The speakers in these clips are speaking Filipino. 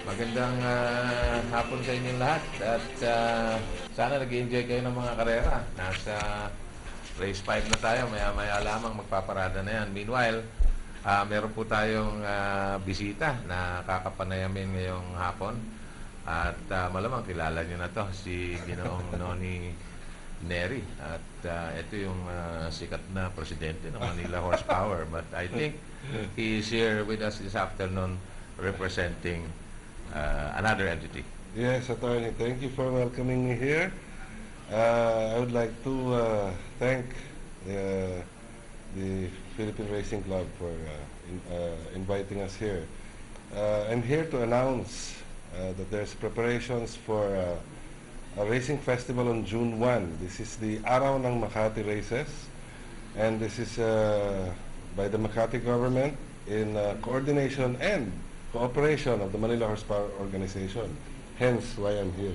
Magandang hapon sa inyong lahat at sana nag-enjoy kayo ng mga karera. Nasa race 5 na tayo, maya-maya lamang magpaparada na yan. Meanwhile, meron po tayong bisita na kakapanayamin ngayong hapon at malamang kilala nyo na to, si Ginoong Noni Neri. At ito yung sikat na presidente ng Manila Horsepower. But I think he is here with us this afternoon representing another entity. Yes, Attorney. Thank you for welcoming me here. I would like to thank the Philippine Racing Club for inviting us here. I'm here to announce that there's preparations for a racing festival on June 1. This is the Araw ng Makati Races, and this is by the Makati government in coordination and cooperation of the Manila Horsepower Organization. Hence why I'm here.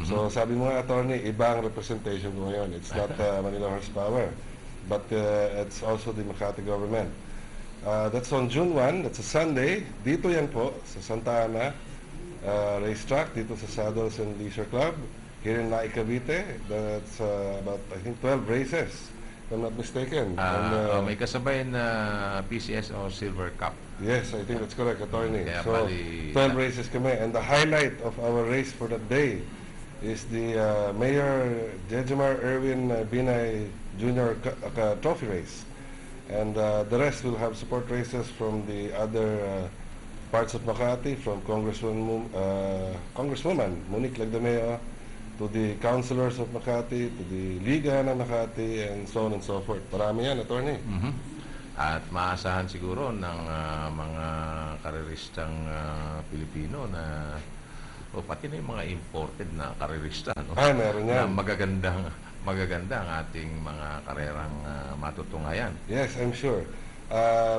So sabi mo nga, Attorney, iba ang representation ko ngayon. It's not Manila Horsepower, but it's also the Makati government. That's on June 1. That's a Sunday. Dito yan po, sa Santa Ana racetrack, dito sa Saddles and Leisure Club, here in Naik, Cavite. That's about, I think, 12 races, if I'm not mistaken. May kasabay na PCS o Silver Cup. Yes, I think that's correct, Attorney. Kaya So, 12 races kami. And the highlight of our race for that day is the Mayor Jejomar Erwin Binay Jr. Trophy race. And the rest will have support races from the other parts of Makati, from Congresswoman Monique Lagdameo, to the councilors of Makati, to the Liga ng Makati, and so on and so forth. Marami yan, Attorney. At maasahan siguro ng mga kareristang Pilipino na pati na yung mga imported na karerista, no? Meron yan. Na magaganda ang ating mga karerang matutungayan. Yes, I'm sure.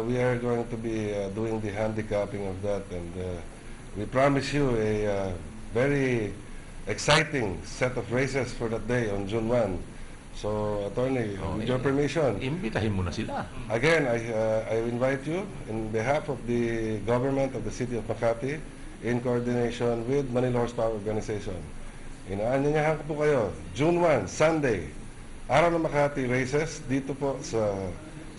We are going to be doing the handicapping of that, and we promise you a very exciting set of races for that day on June 1. So, Attorney, with your permission, Imbitahin mo na sila. again, I invite you in behalf of the government of the City of Makati in coordination with Manila Horsepower Organization. Inaanyayahan ko po kayo, June 1, Sunday, Araw ng Makati Races, dito po sa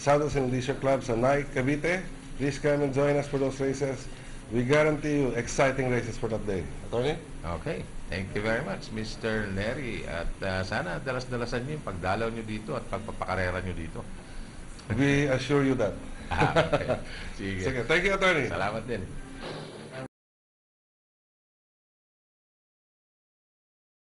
Saddles and Leisure Club sa Naik, Cavite. Please come and join us for those races. We guarantee you exciting races for that day. Attorney? Okay. Thank you very much, Mr. Neri. At sana dalas-dalasan niyo yung pagdalaw niyo dito at pagpapakarera niyo dito. We assure you that. Okay. Sige. Sige, thank you, Attorney. Salamat din.